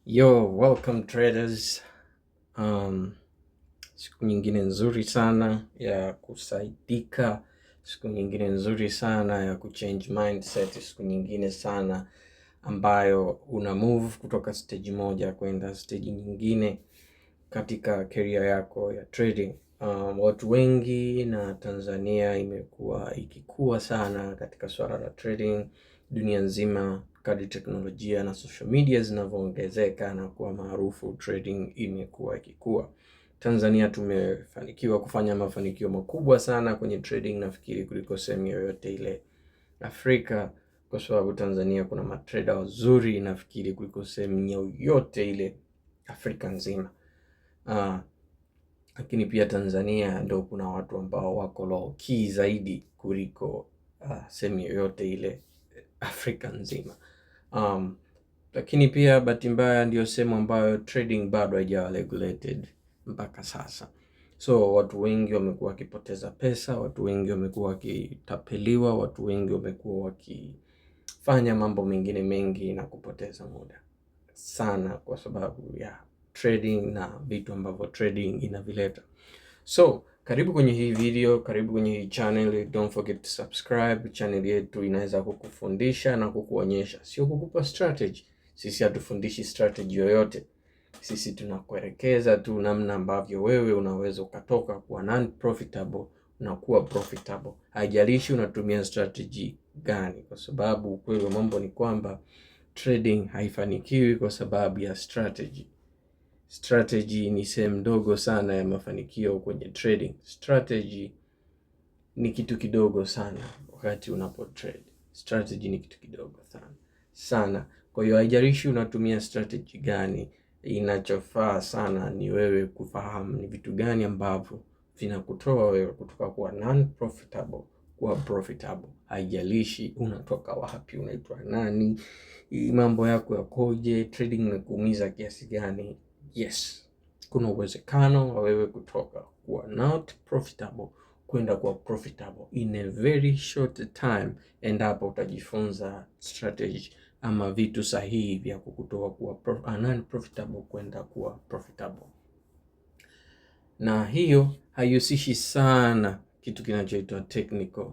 Yo, welcome traders. Um, Siku nyingine nzuri sana ya kusaidika, siku nyingine nzuri sana ya kuchange mindset, siku nyingine sana ambayo una move kutoka stage moja kwenda stage nyingine katika career yako ya trading. Watu wengi na Tanzania imekuwa ikikua sana katika swala la trading dunia nzima kadri teknolojia na social media zinavyoongezeka na kuwa maarufu, trading imekuwa ikikua. Tanzania tumefanikiwa kufanya mafanikio makubwa sana kwenye trading, nafikiri kuliko sehemu yoyote ile Afrika, kwa sababu Tanzania kuna matrader wazuri nafikiri kuliko sehemu yoyote ile Afrika nzima. Lakini pia Tanzania ndio kuna watu ambao wako low key zaidi kuliko sehemu yoyote ile Afrika nzima. Lakini pia bahati mbaya ndio sehemu ambayo trading bado haijawa regulated mpaka sasa. So watu wengi wamekuwa wakipoteza pesa, watu wengi wamekuwa wakitapeliwa, watu wengi wamekuwa wakifanya mambo mengine mengi na kupoteza muda sana kwa sababu ya trading na vitu ambavyo trading inavileta. So karibu kwenye hii video, karibu kwenye hii channel. Don't forget to subscribe. Channel yetu inaweza kukufundisha na kukuonyesha, sio kukupa strategy. Sisi hatufundishi strategy yoyote, sisi tunakuelekeza tu namna ambavyo wewe unaweza ukatoka kuwa non profitable na kuwa profitable. Haijalishi unatumia strategy gani, kwa sababu ukweli wa mambo ni kwamba trading haifanikiwi kwa sababu ya strategy. Strategy ni sehemu ndogo sana ya mafanikio kwenye trading. Strategy ni kitu kidogo sana wakati unapo trade. Strategy ni kitu kidogo sana. Kwa hiyo haijalishi unatumia strategy gani, inachofaa sana ni wewe kufahamu ni vitu gani ambavyo vinakutoa wewe kutoka kuwa non profitable kuwa profitable. Haijalishi unatoka wapi, unaitwa nani, mambo yako yakoje, trading imekuumiza kiasi gani. Yes, kuna uwezekano wa wewe kutoka kuwa not profitable kwenda kuwa profitable in a very short time, endapo utajifunza strategy ama vitu sahihi vya kukutoa kuwa non profitable kwenda kuwa profitable. Na hiyo haihusishi sana kitu kinachoitwa technical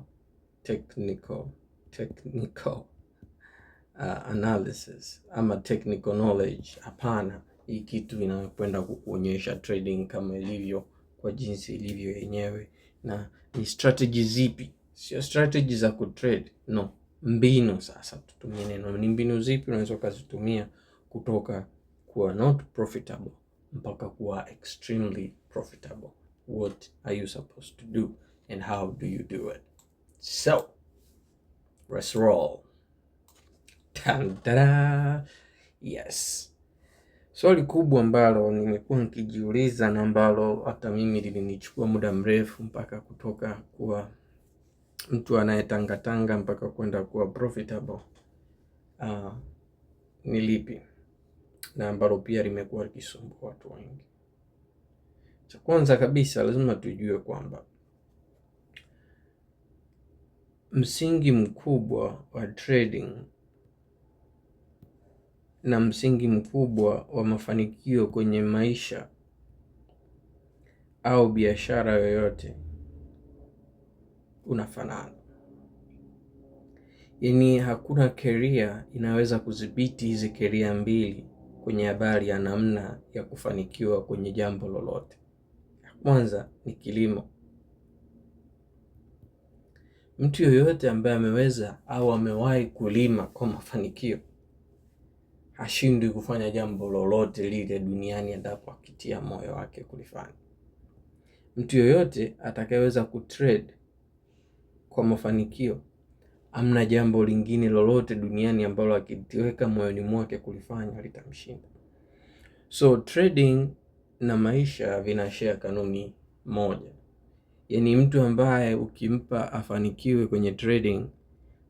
analysis ama technical knowledge. Hapana, hii kitu inakwenda kukuonyesha trading kama ilivyo, kwa jinsi ilivyo yenyewe. Na ni strategy zipi, sio strategy za kutrade, no, mbinu. Sasa tutumie neno, ni mbinu zipi unaweza kuzitumia kutoka kuwa not profitable mpaka kuwa extremely profitable. What are you supposed to do and how do you do it? So let's roll. Tandara. Yes, swali kubwa ambalo nimekuwa nikijiuliza na ambalo hata mimi lilinichukua muda mrefu mpaka kutoka kuwa mtu anayetangatanga mpaka kwenda kuwa profitable ni lipi, na ambalo pia limekuwa likisumbua watu wengi. Cha kwanza kabisa lazima tujue kwamba msingi mkubwa wa trading na msingi mkubwa wa mafanikio kwenye maisha au biashara yoyote unafanana. Yaani hakuna career inaweza kudhibiti hizi career mbili kwenye habari ya namna ya kufanikiwa kwenye jambo lolote. Kwanza ni kilimo. Mtu yoyote ambaye ameweza au amewahi kulima kwa mafanikio hashindwi kufanya jambo lolote lile duniani endapo akitia moyo wake kulifanya. Mtu yoyote atakayeweza kutrade kwa mafanikio, amna jambo lingine lolote duniani ambalo akitiweka moyoni mwake kulifanya litamshinda. So trading na maisha vinashare kanuni moja. Yaani mtu ambaye ukimpa afanikiwe kwenye trading,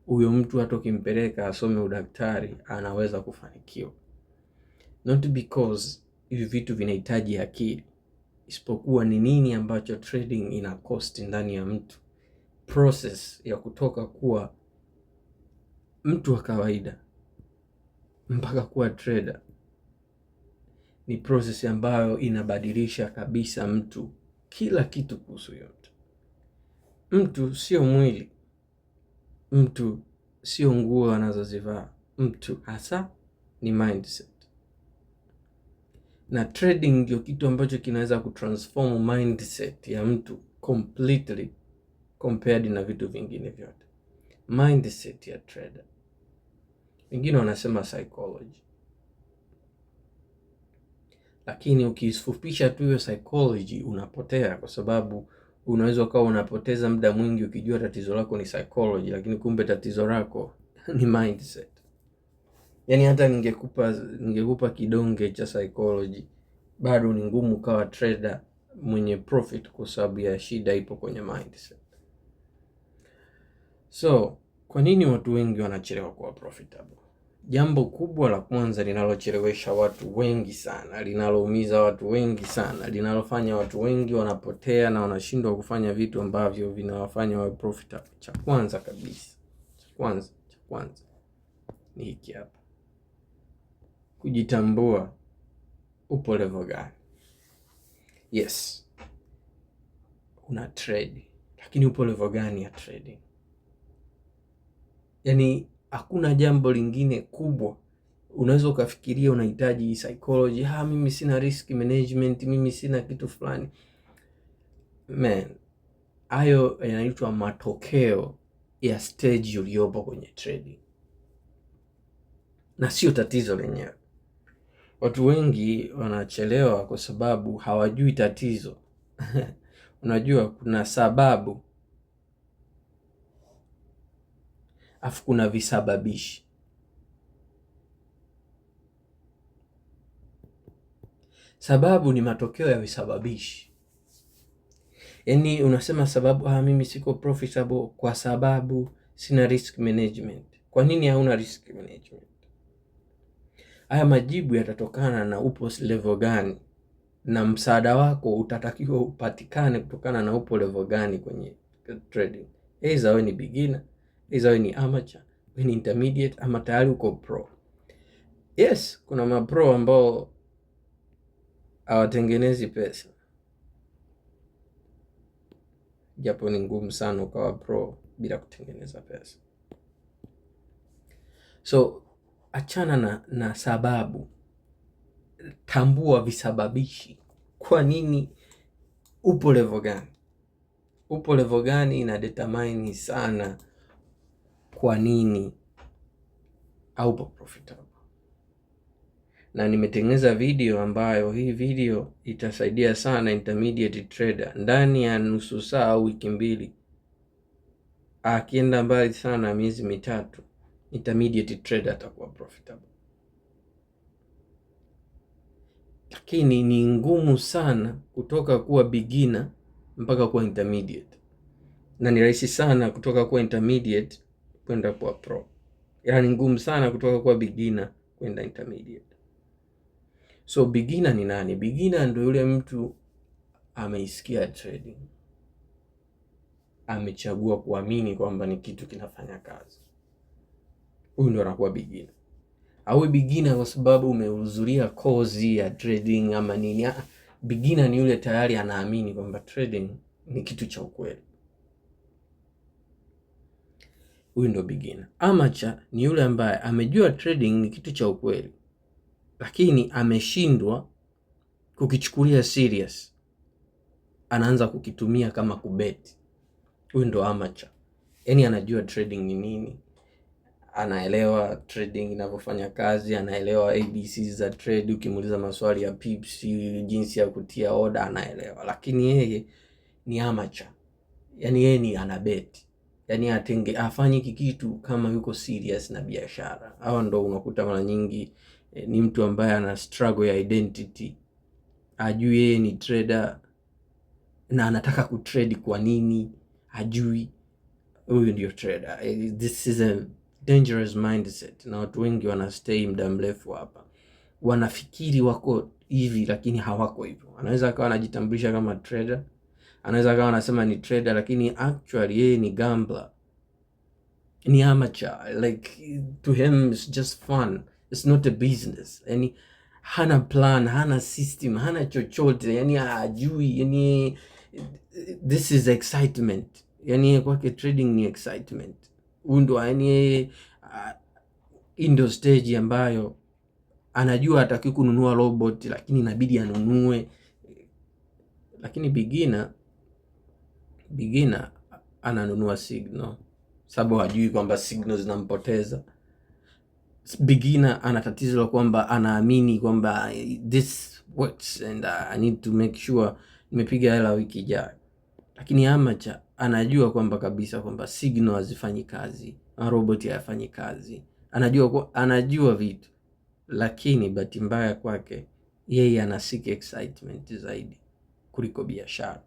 huyo mtu hata ukimpeleka asome udaktari anaweza kufanikiwa. Not because hivi vitu vinahitaji akili, isipokuwa ni nini ambacho trading ina cost ndani ya mtu. Process ya kutoka kuwa mtu wa kawaida mpaka kuwa trader ni process ambayo inabadilisha kabisa mtu, kila kitu kuhusu huyo mtu. Mtu sio mwili, mtu sio nguo anazozivaa, mtu hasa ni mindset. Na trading ndio kitu ambacho kinaweza kutransform mindset ya mtu completely compared na vitu vingine vyote. Mindset ya trader, wengine wanasema psychology, lakini ukifupisha tu hiyo psychology unapotea, kwa sababu unaweza ukawa unapoteza muda mwingi ukijua tatizo lako ni psychology, lakini kumbe tatizo lako ni mindset. Yani hata ningekupa kidonge cha psychology bado ni ngumu kawa trader mwenye profit, kwa sababu ya shida ipo kwenye mindset. So kwa nini watu wengi wanachelewa kuwa profitable? Jambo kubwa la kwanza linalochelewesha watu wengi sana, linaloumiza watu wengi sana, linalofanya watu wengi wanapotea na wanashindwa kufanya vitu ambavyo vinawafanya wawe profitable, cha kwanza kabisa, cha kwanza ni hiki hapa: kujitambua. Upo level gani? Yes, una trade, lakini upo level gani ya trading? Yani hakuna jambo lingine kubwa unaweza ukafikiria unahitaji psychology. Mimi sina risk management, mimi sina kitu fulani. Man, hayo yanaitwa matokeo ya stage uliopo kwenye trading, na sio tatizo lenyewe. Watu wengi wanachelewa kwa sababu hawajui tatizo. Unajua kuna sababu afu kuna visababishi. Sababu ni matokeo ya visababishi. Yani unasema sababu, mimi siko profitable kwa sababu sina risk management. Kwa nini hauna risk management? Haya majibu yatatokana na upo level gani, na msaada wako utatakiwa upatikane kutokana na upo level gani kwenye trading. Either wewe ni beginner, either wewe ni amateur, wewe ni intermediate, ama tayari uko pro. Yes, kuna mapro ambao hawatengenezi pesa, japo ni ngumu sana ukawa pro bila kutengeneza pesa. So achana na sababu, tambua visababishi. Kwa nini upo level gani? Upo level gani ina determine sana kwa nini haupo profitable. Na nimetengeneza video ambayo hii video itasaidia sana intermediate trader. Ndani ya nusu saa au wiki mbili, akienda mbali sana miezi mitatu, intermediate trader atakuwa profitable. Lakini ni ngumu sana kutoka kuwa beginner mpaka kuwa intermediate, na ni rahisi sana kutoka kuwa intermediate kwenda kuwa pro. Yani ngumu sana kutoka kuwa beginner kwenda intermediate. So beginner ni nani? Beginner ndio yule mtu ameisikia trading, amechagua kuamini kwamba ni kitu kinafanya kazi. Huyu ndio anakuwa beginner. Au beginner kwa sababu umehudhuria kozi ya trading ama nini. Beginner ni yule tayari anaamini kwamba trading ni kitu cha ukweli. Huyu ndio beginner. Amateur ni yule ambaye amejua trading ni kitu cha ukweli, lakini ameshindwa kukichukulia serious, anaanza kukitumia kama kubeti. Huyu ndo amateur. Yani anajua trading ni nini, anaelewa trading inavyofanya kazi, anaelewa ABC za trade. Ukimuuliza maswali ya pips, jinsi ya kutia order, anaelewa. Lakini yeye ni amateur. Yani yeye ni anabeti. Yani afanye kitu kama yuko serious na biashara. Hawa ndo unakuta mara nyingi ni mtu ambaye ana struggle ya identity. Ajui yeye ni trader na anataka kutrade kwa nini, ajui. Huyu ndio trader. This is a dangerous mindset, na watu wengi wanastay muda mrefu hapa. Wanafikiri wako hivi lakini hawako hivyo. Anaweza akawa anajitambulisha kama trader, anaweza akawa anasema ni trader, lakini actually yeye ni gambler, ni amateur. Like to him it's just fun, it's not a business. Yani hana plan, hana system, hana chochote, yani hajui, yani this is excitement, yani kwake trading ni excitement. Huyu ndo yani hii ndio stage ambayo anajua hataki kununua robot, lakini inabidi anunue. Lakini beginner ananunua signal sababu hajui kwamba signal zinampoteza. Beginner ana tatizo la kwamba anaamini kwamba this works and I need to make sure nimepiga hela wiki ijayo. Lakini amateur anajua kwamba kabisa kwamba signal hazifanyi kazi, robot hayafanyi kazi. Anajua vitu, lakini bahati mbaya kwake yeye anasika excitement zaidi kuliko biashara.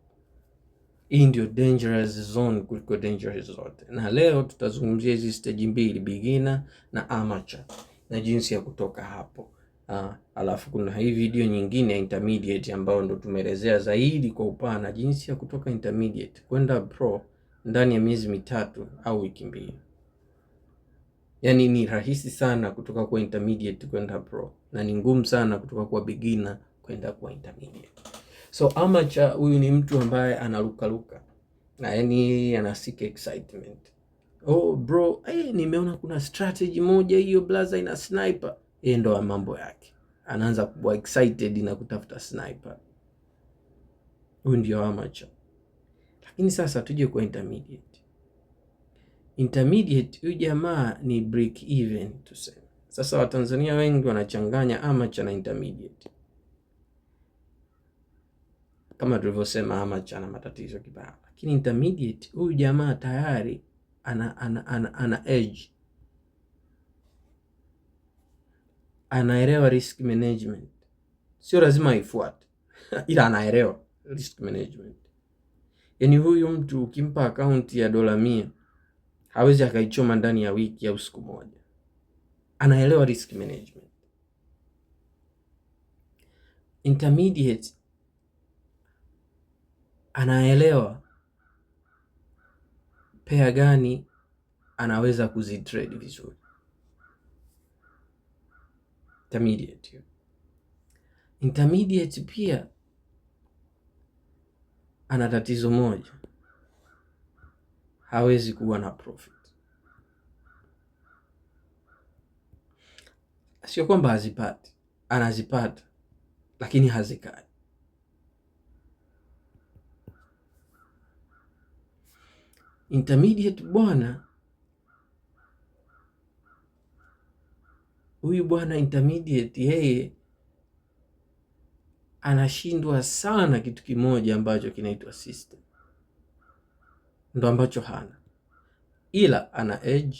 Hii ndio dangerous zone kuliko dangerous zote. Na leo tutazungumzia hizi stage mbili, beginner na amateur, na jinsi ya kutoka hapo. Alafu kuna hii video nyingine ya intermediate ambayo ndo tumeelezea zaidi kwa upana jinsi ya kutoka intermediate kwenda pro ndani ya miezi 3 au wiki 2. Yani ni rahisi sana kutoka kwa intermediate kwenda pro na ni ngumu sana kutoka kwa beginner kwenda kwa intermediate. So amateur huyu ni mtu ambaye analukaluka na yani anasika excitement. Oh bro, nimeona kuna strategy moja hiyo blaza ina sniper. Ndo mambo yake, anaanza kuwa excited na kutafuta sniper. Huyu ndio amateur. Lakini sasa tuje kwa intermediate. Intermediate huyu jamaa ni break even tuseme. Sasa Watanzania wengi wanachanganya amateur na intermediate. Kama tulivyosema, amateur ana matatizo kibao, lakini intermediate huyu jamaa tayari ana edge, anaelewa risk management. Sio lazima aifuate ila anaelewa risk management. Yani huyu mtu ukimpa account ya $100 hawezi akaichoma ndani ya wiki au siku moja. Anaelewa risk management. Intermediate anaelewa pair gani anaweza kuzitrade vizuri. Intermediate pia ana tatizo moja, hawezi kuwa na profit. Sio kwamba hazipati, anazipata lakini hazikai. Intermediate bwana, huyu bwana intermediate yeye anashindwa sana kitu kimoja ambacho kinaitwa system. Ndo ambacho hana, ila ana edge,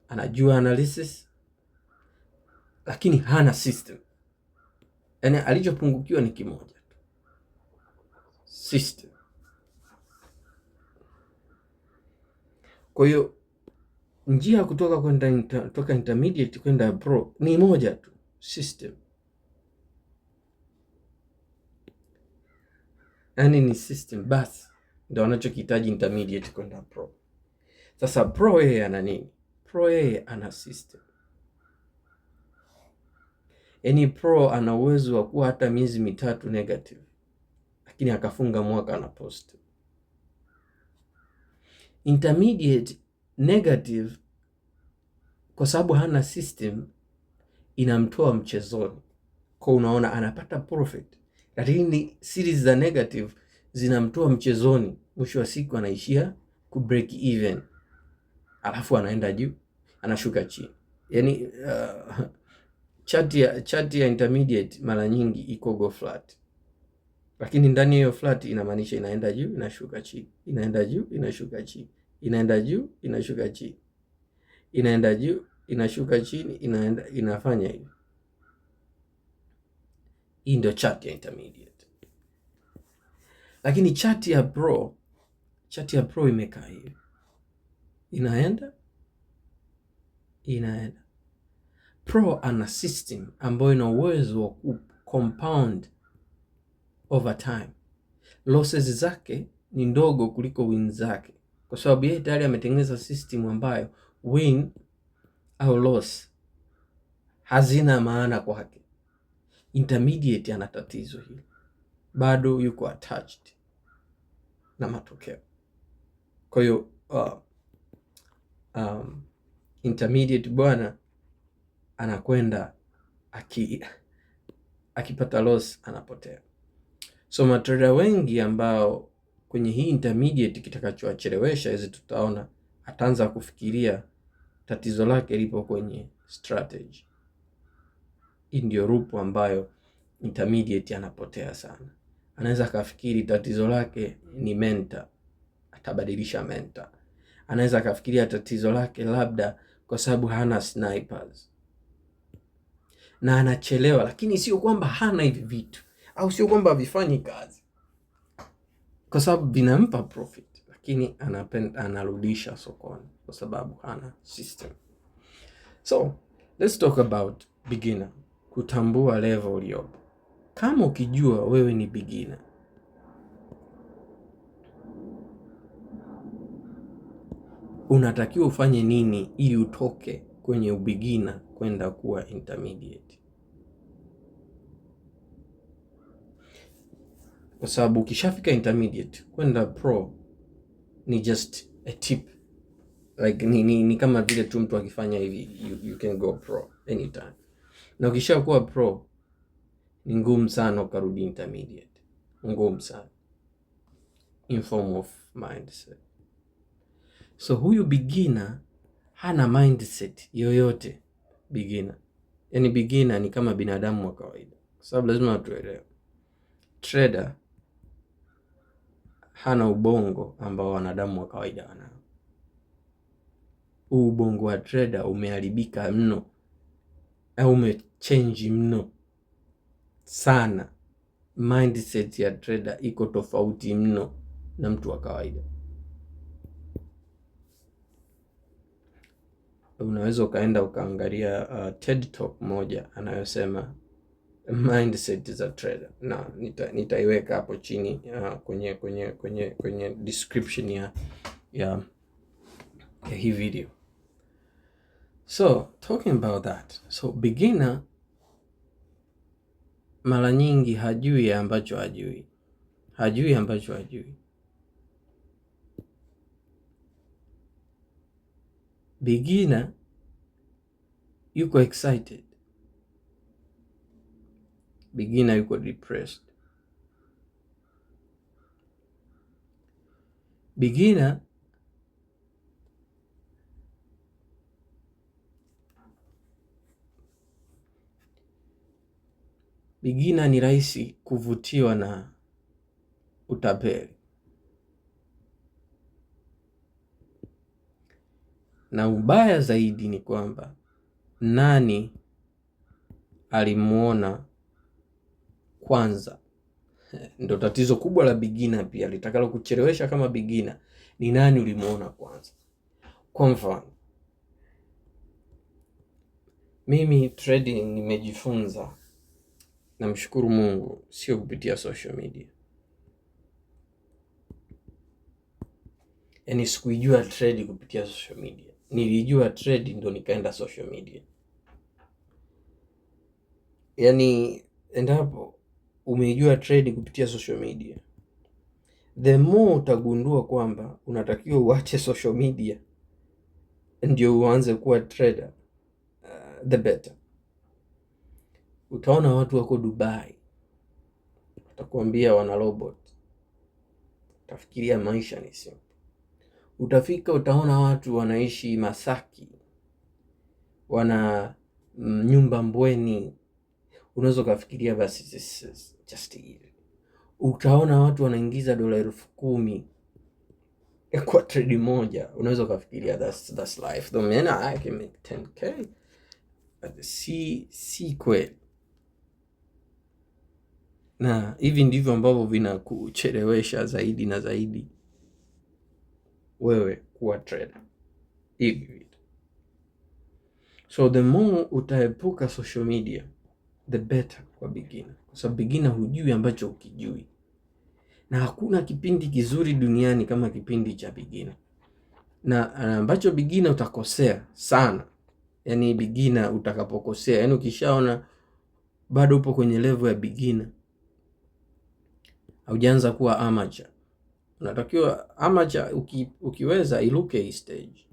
anajua analysis, lakini hana system. Yani alichopungukiwa ni kimoja tu, system. Kwa hiyo njia ya kutoka intermediate kwenda pro ni moja tu, system. Yani ni system basi ndio anachokihitaji intermediate kwenda pro. Sasa pro yeye ana nini? Pro yeye ana system. Yani pro ana uwezo wa kuwa hata miezi 3 negative, lakini akafunga mwaka na positive. Intermediate negative, kwa sababu hana system, inamtoa mchezoni. Kwa unaona anapata profit, lakini series za negative zinamtoa mchezoni. Mwisho wa siku anaishia ku break even, alafu anaenda juu, anashuka chini. Yani chart ya intermediate mara nyingi iko go flat, lakini ndani hiyo flat inamaanisha inaenda juu, inashuka chini, inaenda juu, inashuka chini, inaenda juu, inashuka chini, inaenda juu, inashuka chini, inafanya hivi. Hii ndio chart ya intermediate. Lakini chart ya pro imekaa hivi, inaenda. Pro ana system ambayo ina uwezo wa compound over time. Losses zake ni ndogo kuliko win zake, kwa sababu yeye tayari ametengeneza system ambayo win au loss hazina maana kwake. Intermediate ana tatizo hili, bado yuko attached na matokeo. Kwa hiyo intermediate bwana anakwenda akipata loss anapotea. So matrader wengi ambao kwenye hii intermediate kitakachowachelewesha hizi, tutaona ataanza kufikiria tatizo lake lipo kwenye strategy. Hii ndio rupu ambayo intermediate anapotea sana. Anaweza akafikiri tatizo lake ni mentor, atabadilisha mentor. Anaweza akafikiria tatizo lake labda kwa sababu hana snipers, na anachelewa. Lakini sio kwamba hana hivi vitu, au sio kwamba havifanyi kazi, kwa sababu vinampa profit, lakini anarudisha sokoni kwa sababu hana system. So let's talk about beginner, kutambua level uliopo. Kama ukijua wewe ni beginner, unatakiwa ufanye nini ili utoke kwenye ubigina kwenda kuwa intermediate? Kwa sababu ukishafika intermediate kwenda pro ni just a tip, like ni kama vile tu mtu akifanya hivi, you can go pro anytime. Na ukishakuwa pro ni ngumu sana ukarudi intermediate, ngumu sana in form of mindset. So huyu beginner hana mindset yoyote. Beginner, yani beginner ni kama binadamu wa kawaida, kwa sababu lazima tuelewe, trader hana ubongo ambao wanadamu wa kawaida wanao. Ubongo wa trader umeharibika mno, au umechange mno sana. Mindset ya trader iko tofauti mno na mtu wa kawaida. Unaweza ukaenda ukaangalia TED Talk moja anayosema mindset za trader, na nitaiweka hapo chini kwenye description ya hii video. So talking about that, so beginner mara nyingi hajui ambacho hajui. Beginner yuko excited, beginner yuko depressed, beginner ni rahisi kuvutiwa na utapeli. Na ubaya zaidi ni kwamba nani alimuona kwanza. Ndio tatizo kubwa la beginner pia litakalo kuchelewesha kama beginner, ni nani ulimuona kwanza. Kwa mfano, mimi trading nimejifunza, namshukuru Mungu, sio kupitia social media. Yani sikuijua trade kupitia social media. Nilijua trade ndo nikaenda social media. Yani endapo umejua trade kupitia social media, the more utagundua kwamba unatakiwa uache social media ndio uanze kuwa trader, the better. Utaona watu wako Dubai, utakuambia wana robot, utafikiria maisha ni simple. Utafika utaona watu wanaishi Masaki, wana nyumba Mbweni, unaweza kufikiria basi this is just it. Utaona watu wanaingiza $10,000 kwa trade moja, unaweza kufikiria that's life. Though man, I can make 10K. But si kweli. Na hivi ndivyo ambavyo vinakuchelewesha zaidi na zaidi wewe kuwa trader. Hivi. So the more utaepuka social media, the better kwa beginner. Kwa sababu beginner hujui ambacho ukijui. Na hakuna kipindi kizuri duniani kama kipindi cha beginner. Na ambacho beginner utakosea sana Yani beginner utakapokosea, yani ukishaona bado upo kwenye level ya beginner, haujaanza kuwa amateur. Unatakiwa amateur ukiweza iluke hii stage.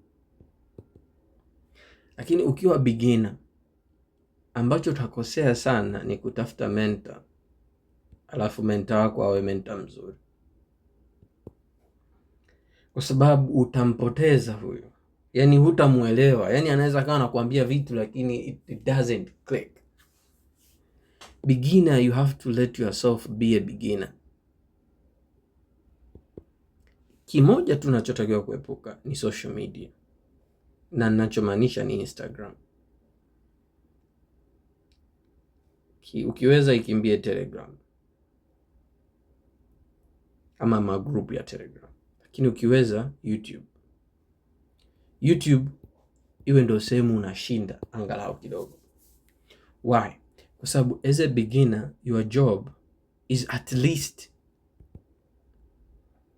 Lakini ukiwa beginner, ambacho utakosea sana ni kutafuta mentor, alafu mentor wako awe mentor mzuri, kwa sababu utampoteza huyo. Yani hutamuelewa, yani anaweza kawa anakuambia vitu lakini it doesn't click. Beginner, you have to let yourself be a beginner. Kimoja tunachotakiwa kuepuka ni social media, na ninachomaanisha ni Instagram. Ukiweza ikimbie Telegram ama magroup ya Telegram, lakini ukiweza YouTube iwe ndio sehemu unashinda angalau kidogo. Why? Kwa sababu as a beginner, your job is at least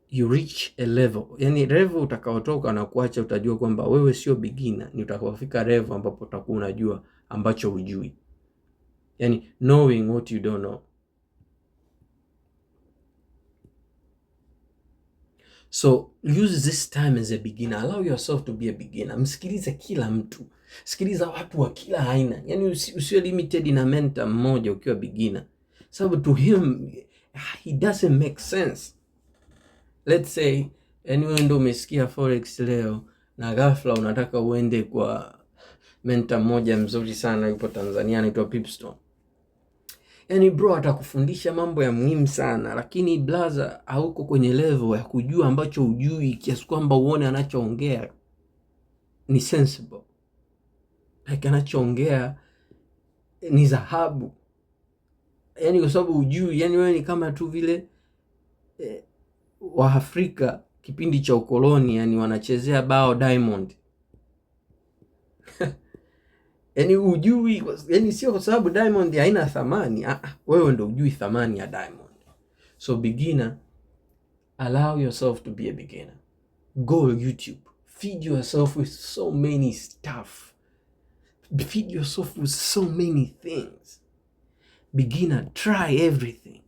you reach a level. Yani level utakaotoka na kuacha, utajua kwamba wewe sio beginner, ni utakapofika level ambapo utakuwa unajua ambacho hujui. Yani knowing what you don't know. So use this time as a beginner. Allow yourself to be a beginner. Msikilize kila mtu. Sikiliza watu wa kila aina. Yani usiwe limited na mentor mmoja ukiwa beginner. Sababu to him, he doesn't make sense. Let's say, yani wewe ndio umesikia forex leo na ghafla unataka uende kwa mentor mmoja mzuri sana yupo Tanzania anaitwa Pipstone. Yani bro atakufundisha mambo ya muhimu sana, lakini blaza hauko kwenye level ya kujua ambacho hujui, kiasi kwamba uone anachoongea ni sensible. Like anachoongea ni dhahabu. Yani kwa sababu hujui, yani wewe ni kama tu vile wa Afrika kipindi cha ukoloni, yani wanachezea bao Diamond. Yani hujui, yani sio kwa sababu Diamond haina thamani, wewe ndio hujui thamani ya Diamond. So beginner, allow yourself to be a beginner. Go YouTube, feed yourself with so many stuff, feed yourself with so many things. Beginner, try everything.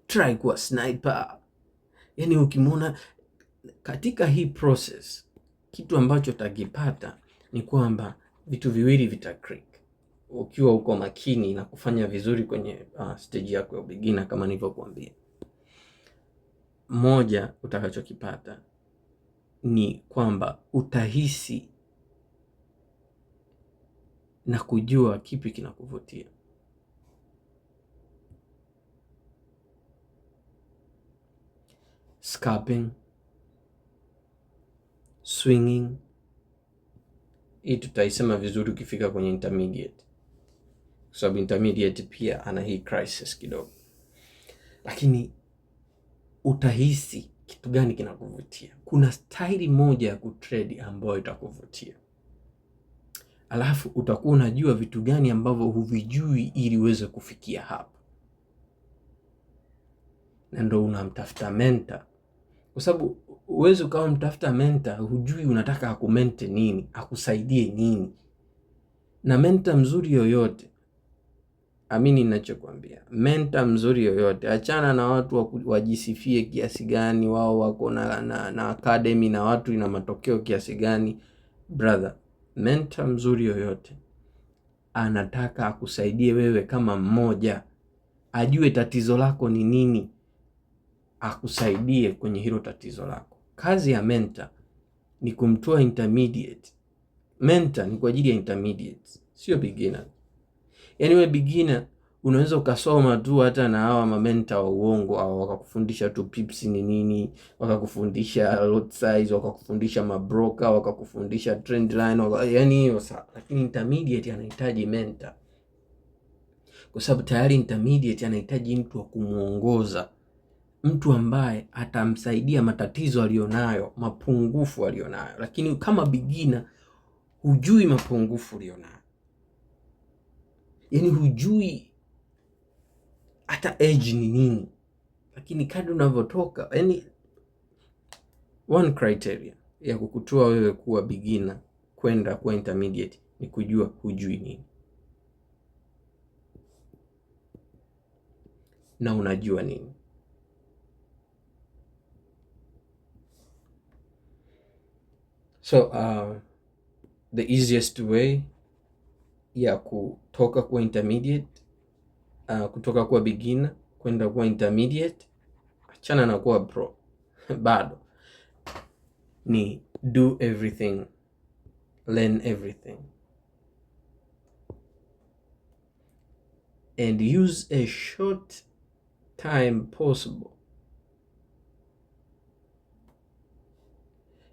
Try kuwa sniper. Yani ukimwona katika hii process, kitu ambacho utakipata ni kwamba vitu viwili vitaclick ukiwa uko makini na kufanya vizuri kwenye stage yako ya beginner. Kama nilivyokuambia, moja utakachokipata ni kwamba utahisi na kujua kipi kinakuvutia. Scalping, swinging, hii tutaisema vizuri ukifika kwenye intermediate, kwa sababu intermediate pia ana hii crisis kidogo. Lakini utahisi kitu gani kinakuvutia. Kuna staili moja ya kutrade ambayo itakuvutia, alafu utakuwa unajua vitu gani ambavyo huvijui ili uweze kufikia hapo, na ndio unamtafuta mentor. Kwa sababu uweze ukawa mtafuta mentor hujui unataka akumente nini, akusaidie nini. Na mentor mzuri yoyote, amini ninachokwambia, mentor mzuri yoyote, achana na watu wajisifie kiasi gani wao wako na academy na watu ina matokeo kiasi gani. Brother, mentor mzuri yoyote anataka akusaidie wewe kama mmoja, ajue tatizo lako ni nini, akusaidie kwenye hilo tatizo lako. Kazi ya mentor ni kumtoa intermediate. Mentor ni kwa ajili ya intermediate, sio beginner. Yani we beginner unaweza ukasoma tu hata na hawa mamenta wa uongo, au wakakufundisha tu pips ni nini, wakakufundisha lot size, wakakufundisha mabroker, wakakufundisha trend line, yani hiyo sawa. Lakini intermediate anahitaji mentor, kwa sababu tayari intermediate anahitaji mtu wa kumuongoza, mtu ambaye atamsaidia matatizo alionayo, mapungufu alionayo. Lakini kama beginner hujui mapungufu alionayo, yani hujui hata age ni nini, lakini kadri unavyotoka, yani one criteria, ya kukutoa wewe kuwa beginner kwenda kuwa intermediate ni kujua hujui nini na unajua nini. So the easiest way ya kutoka kuwa intermediate, kutoka kuwa beginner kwenda kuwa intermediate, achana na kuwa pro bado, ni do everything, learn everything and use a short time possible.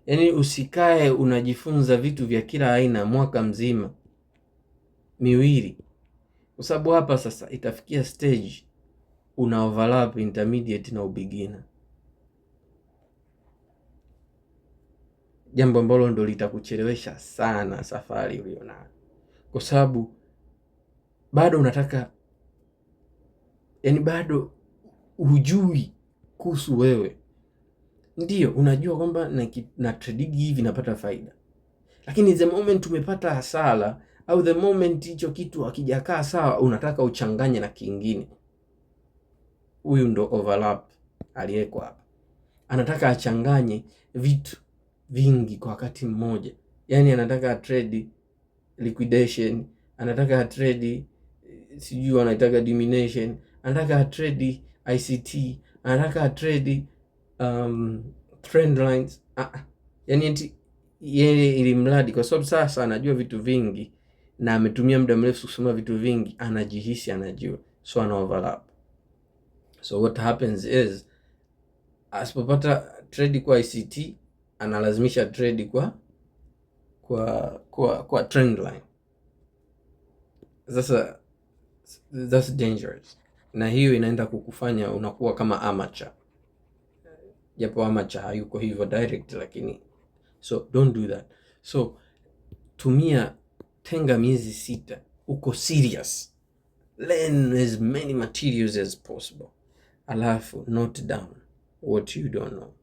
Yaani usikae unajifunza vitu vya kila aina mwaka mzima miwili, kwa sababu hapa sasa itafikia stage una overlap intermediate na beginner, jambo ambalo ndo litakuchelewesha sana safari ulionayo, kwa sababu bado unataka, yani bado hujui kuhusu wewe. Ndio unajua kwamba na trading hivi napata faida, lakini the moment umepata hasara au the moment hicho kitu hakijakaa sawa, unataka uchanganye na kingine. Huyu ndo overlap aliyeko hapa, anataka achanganye vitu vingi kwa wakati mmoja. Yani anataka trade liquidation, anataka trade sijui anataka domination, anataka trade ICT, anataka trade trend lines. Yani eti yeye ili mradi, kwa sababu sasa anajua vitu vingi na ametumia muda mrefu kusoma vitu vingi, anajihisi anajua, so ana overlap. So what happens is, asipopata trade kwa ICT analazimisha trade kwa trend line. Sasa that's dangerous, na hiyo inaenda kukufanya unakuwa kama amateur, japo amateur hayuko hivyo direct, lakini so don't do that. So tenga miezi 6 uko serious, learn as many materials as possible, alafu note down what you don't know,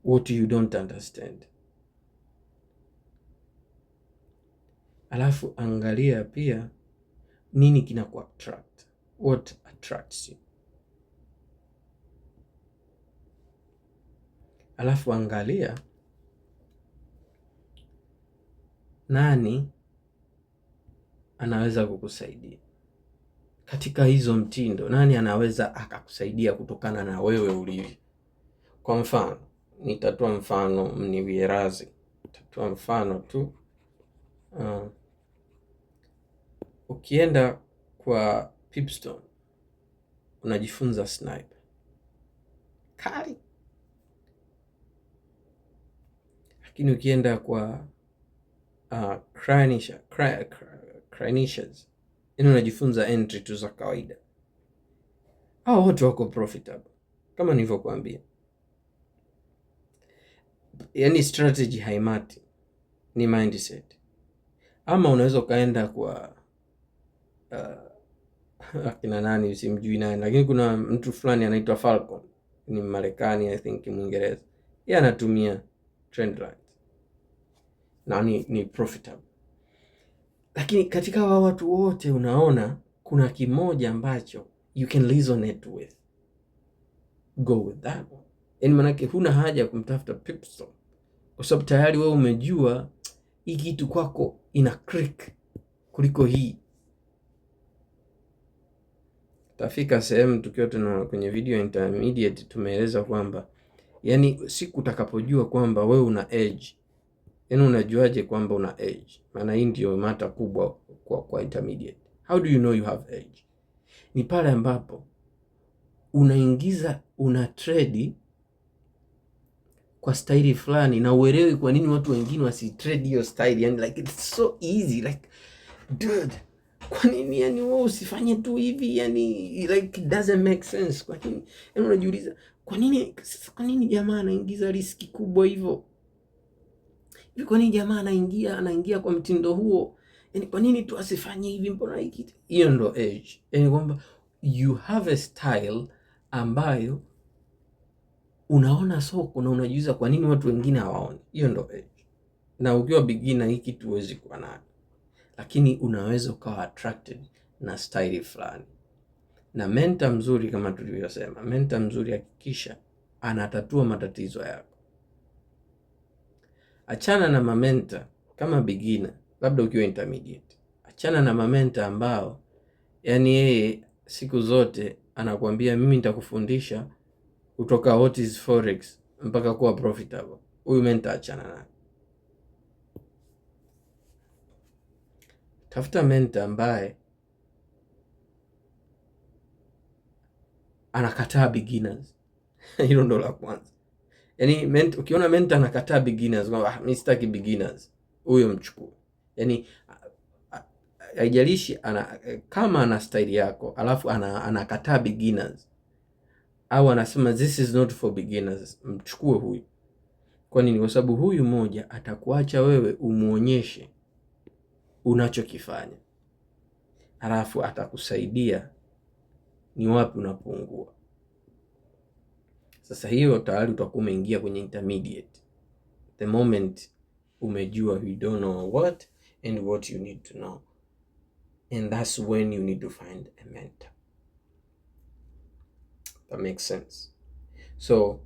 what you don't understand. Alafu angalia pia nini kinaku attract, what attracts you. Alafu angalia nani anaweza kukusaidia katika hizo mtindo, nani anaweza akakusaidia kutokana na wewe ulivyo. Kwa mfano, nitatoa mfano mniwie radhi, nitatoa mfano tu. Ukienda kwa Pipstone unajifunza sniper kali, lakini ukienda kwa Crynicians unajifunza entry tu za kawaida. Hao wote wako profitable kama nilivyokuambia. Yani strategy haimati, ni mindset. Ama unaweza ukaenda kwa akina nani usimjui nani, lakini kuna mtu fulani anaitwa Falcon, ni Marekani, I think Mwingereza. Yeye anatumia trend lines na ni profitable. Lakini katika hawa watu wote unaona kuna kimoja ambacho you can resonate with, go with that one. Yani manake huna haja kumtafuta Pipstone, kwa sababu tayari wewe umejua hii kitu kwako ina click kuliko hii. Tafika sehemu tukiwa tuna kwenye video intermediate tumeeleza kwamba yani siku utakapojua kwamba wewe una edge. Yani unajuaje kwamba una edge? Maana hii ndio mata kubwa kwa intermediate. How do you know you have edge? Ni pale ambapo una trade kwa staili fulani na uelewi kwa nini watu wengine wasi trade hiyo staili. Yani like it's so easy, like dude, kwa nini yani wewe usifanye tu hivi? Yani like it doesn't make sense. Kwa nini? Yani unajiuliza kwa nini jamaa anaingiza riski kubwa hivyo? Hivi kwa nini jamaa anaingia kwa mtindo huo? Yani kwa nini tu asifanye hivi? Mbona hiki? Hiyo ndo edge. Yani kwamba you have a style ambayo unaona soko na unajiuliza kwa nini watu wengine hawaoni. Hiyo ndo edge. Na ukiwa beginner hii kitu huwezi kuwa nayo, lakini unaweza ukawa attracted na style fulani. Na mentor mzuri, kama tulivyosema, mentor mzuri hakikisha anatatua matatizo yako. Achana na mamenta kama beginner, labda ukiwa intermediate. Achana na mamenta ambao yani yeye siku zote anakuambia mimi nitakufundisha kutoka what is forex mpaka kuwa profitable. Huyu mentor achana naye. Tafuta mentor ambaye anakataa beginners. Hilo ndo la kwanza. Yani ukiona mentor anakataa beginners, mimi sitaki beginners, huyo mchukue. Yani haijalishi kama ana style yako alafu anakataa beginners au anasema this is not for beginners, mchukue huyu. Kwa nini? Kwa sababu huyu moja atakuacha wewe umuonyeshe unachokifanya, alafu atakusaidia ni wapi unapungua. Sasa hiyo tayari utakuwa umeingia kwenye intermediate. The moment umejua you don't know what and what you need to know, and that's when you need to find a mentor. That makes sense. So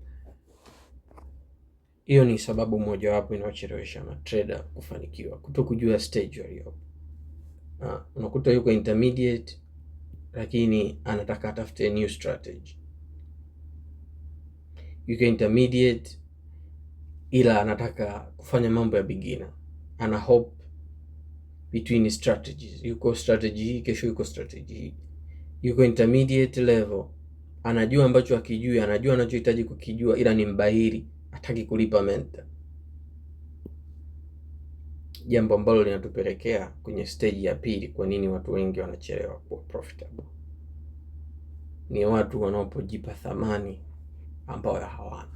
hiyo ni sababu moja wapo inayochelewesha matrader kufanikiwa, kutokujua stage waliopo. Unakuta yuko intermediate lakini anataka atafute new strategy. Yuko intermediate ila anataka kufanya mambo ya beginner, ana hope between strategies. Yuko strategy hii, kesho yuko strategy hii. Yuko intermediate level, anajua ambacho akijui, anajua anachohitaji kukijua, ila ni mbahiri, hataki kulipa mentor. Jambo ambalo linatupelekea kwenye stage ya pili. Kwa nini watu wengi wanachelewa kuwa profitable? Ni watu wanaopojipa thamani ambao hawana.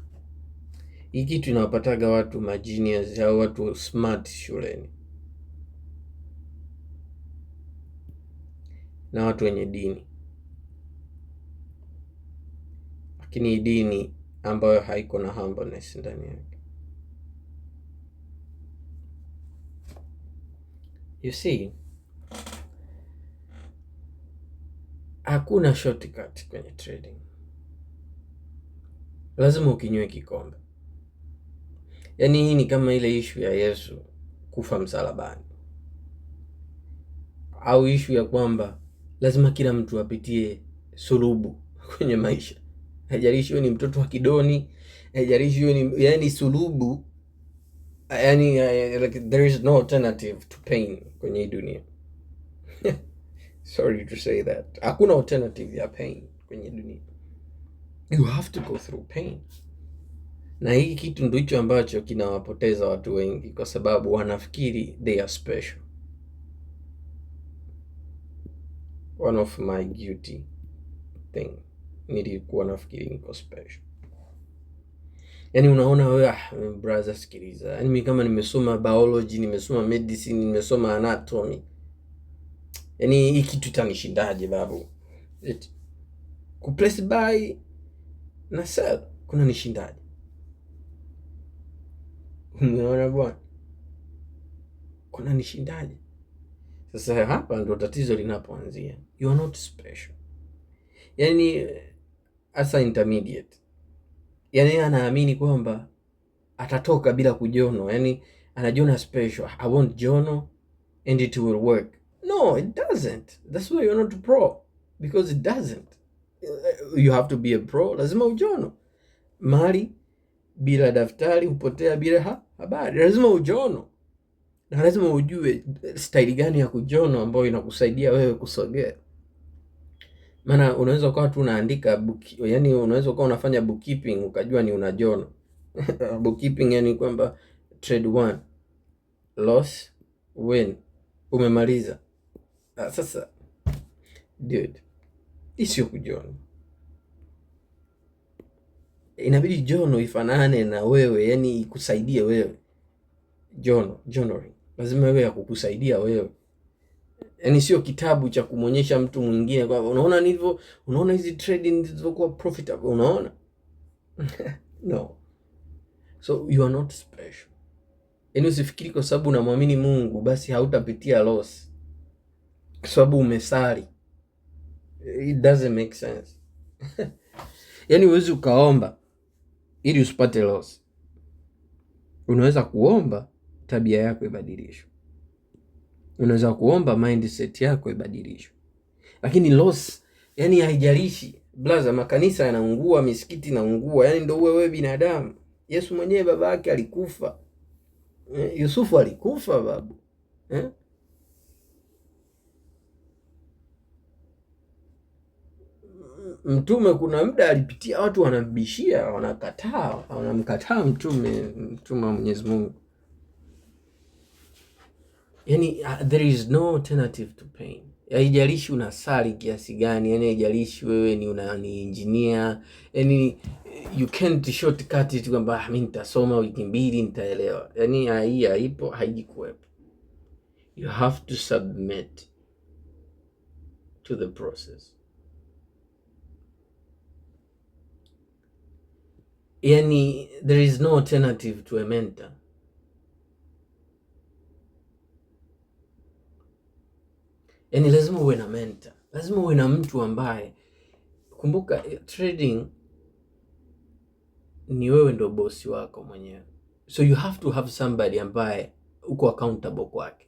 Hii kitu inawapataga watu magenius au watu smart shuleni na watu wenye dini, lakini dini ambayo haiko na humbleness ndani yake. You see, hakuna shortcut kwenye trading. Lazima ukinywe kikombe. Yaani hii ni kama ile issue ya Yesu kufa msalabani, au issue ya kwamba lazima kila mtu apitie sulubu kwenye maisha. Haijalishi wewe ni mtoto wa kidoni, haijalishi wewe ni yani sulubu. Yani like there is no alternative to pain kwenye hii dunia. Sorry to say that. Hakuna alternative ya pain kwenye dunia. You have to go through pain. Na hii kitu ndio hicho ambacho kinawapoteza watu wengi, kwa sababu wanafikiri they are special. One of my guilty thing, nilikuwa nafikiri niko special. Yani unaona wewe, brother sikiliza, yani mimi kama nimesoma biology, nimesoma medicine, nimesoma anatomy, yani hii kitu itanishindaje babu? Kuplace buy na sell kuna nishindaje? Unaona bwana, kuna nishindaje? Sasa hapa ndo tatizo linapoanzia. You are not special. Yani asa intermediate, yani anaamini kwamba atatoka bila kujono. Yani anajiona special. I won't jono and it will work. No, it doesn't. That's why you're not a pro, because it doesn't. You have to be a pro. Lazima ujono. Mali bila daftari hupotea bila habari. Lazima ujono, na lazima ujue style gani ya kujono ambayo inakusaidia wewe kusogea. Maana unaweza ukawa tu unaandika yani unaweza ukawa unafanya bookkeeping ukajua ni unajono. Bookkeeping yani kwamba trade 1 loss win umemaliza. Sasa dude, sio kujono. Inabidi jono ifanane na wewe, yani ikusaidie wewe. Journaling lazima wewe ya kukusaidia wewe. Yani sio kitabu cha kumonyesha mtu mwingine kwa unaona nilivyo, unaona hizi trading zilizokuwa profitable, unaona? No. So you are not special. Yaani usifikiri kwa sababu unamwamini Mungu basi hautapitia loss kwa sababu umesali. It doesn't make sense. Yaani huwezi ukaomba ili usipate loss. Unaweza kuomba tabia yako ibadilishwe, unaweza kuomba mindset yako ibadilishwe, lakini loss, yani haijalishi blaza. Makanisa yanaungua, misikiti inaungua, yani ndio wewe binadamu. Yesu mwenyewe baba yake alikufa, Yusufu alikufa babu, Mtume kuna muda alipitia watu wanambishia, wanamkataa mtume wa Mwenyezi Mungu. Yani there is no alternative to pain. Haijalishi unasali kiasi gani, yani haijalishi wewe ni engineer, yani you can't shortcut it kwamba mimi nitasoma wiki 2 nitaelewa. Yani hii haipo, haijikuwepo. You have to submit to the process. Yani there is no alternative to a mentor. Yani lazima uwe na mentor, lazima uwe na mtu ambaye, kumbuka trading ni wewe ndo bosi wako mwenyewe, so you have to have somebody ambaye uko accountable kwake,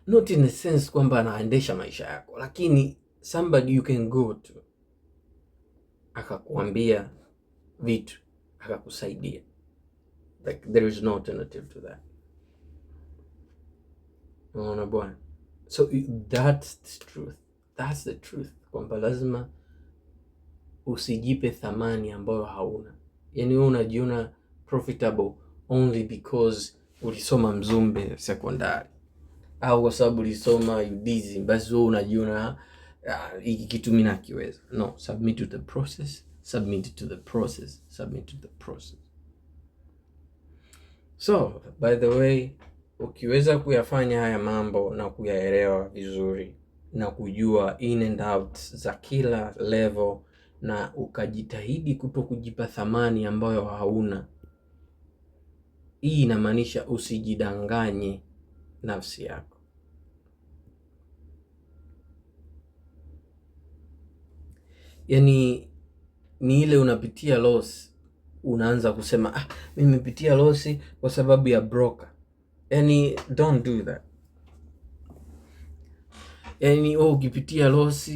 not in a sense kwamba anaendesha maisha yako, lakini somebody you can go to akakuambia vitu, akakusaidia. Like there is no alternative to that. Unaona bwana? So that's the truth. That's the truth. Kwamba lazima usijipe thamani ambayo hauna. Yani wewe unajiona profitable only because ulisoma Mzumbe sekondari, au kwa sababu ulisoma UDSM basi wewe unajiona hiki kitu mimi nakiweza. No, submit to the process, submit to the process, submit to the process. So by the way, ukiweza kuyafanya haya mambo na kuyaelewa vizuri na kujua in and out za kila level, na ukajitahidi kuto kujipa thamani ambayo hauna, hii inamaanisha usijidanganye nafsi yako. Yani ni ile unapitia loss, unaanza kusema mimi nimepitia loss kwa sababu ya broker. Yani don't do that. Yani ukipitia loss,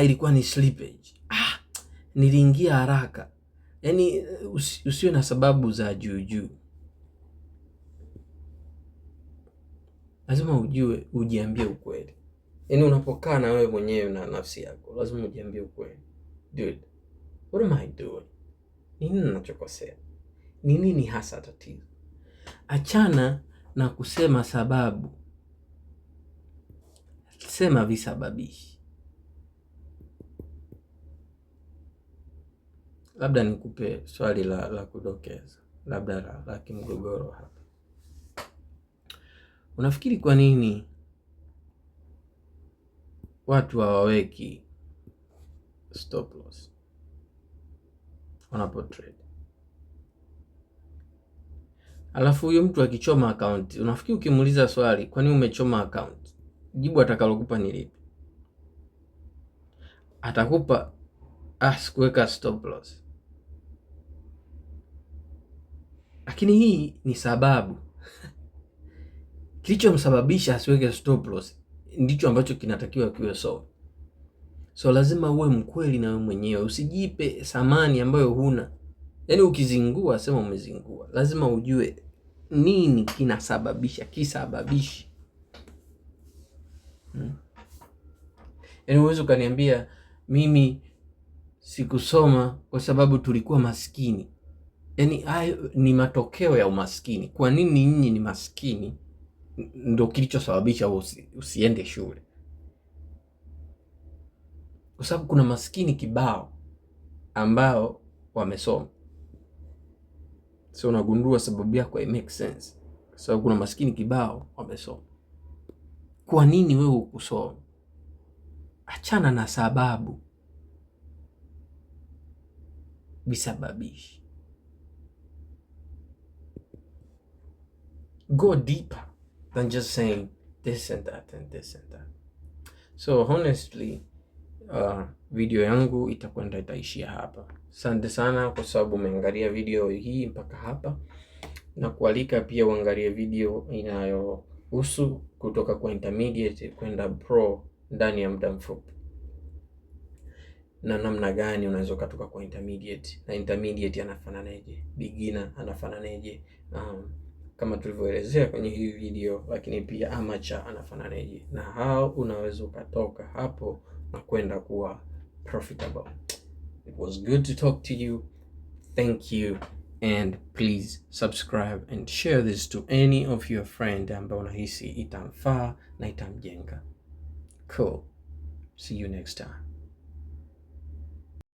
ilikuwa ni slippage, niliingia haraka. Yani usiwe na sababu za juu. Lazima ujiambie ukweli. Yani unapokaa na wewe mwenyewe na nafsi yako, lazima ujiambie ukweli. Dude, what am I doing? Nini ninachokosea? Nini hasa tatizo? Achana na kusema sababu, sema visababishi. Labda nikupe swali la kudokeza, labda la kimgogoro hapa. Unafikiri kwa nini watu hawaweki stop loss wanapo trade? Alafu huyo mtu akichoma account, unafikiri ukimuuliza swali, kwa nini umechoma account, jibu atakalokupa ni lipi? Atakupa sikuweka stop loss. Lakini hii ni sababu. Kilichomsababisha asiweke stop loss ndicho ambacho kinatakiwa kiwe solve. So lazima uwe mkweli na wewe mwenyewe, usijipe thamani ambayo huna. Yani ukizingua sema umezingua. Lazima ujue nini kinasababisha, kisababishi. Yani uweze ukaniambia mimi sikusoma kwa sababu tulikuwa maskini. Yani hayo ni matokeo ya umaskini. Kwa nini nyinyi ni maskini ndio kilichosababisha usiende shule? Kwa sababu kuna maskini kibao ambao wamesoma. So unagundua sababu yako it makes sense. Kwa sababu kuna maskini kibao wamesoma. Kwa nini wewe ukusoma? Achana na sababu. visababishi. Go deeper than just saying this and that and this and that. So honestly, video yangu itaishia hapa. Asante sana kwa sababu umeangalia video hii mpaka hapa, na kualika pia uangalie video inayohusu kutoka kwa intermediate kwenda pro ndani ya muda mfupi, na namna gani unaweza kutoka kwa intermediate, na intermediate anafananaje, beginner anafananaje, kama tulivyoelezea kwenye hii video, lakini pia amateur anafananaje, na how unaweza ukatoka hapo na kwenda kuwa profitable. It was good to talk to you. Thank you, and please subscribe and share this to any of your friends ambao unahisi itamfaa na itamjenga. Cool. See you next time.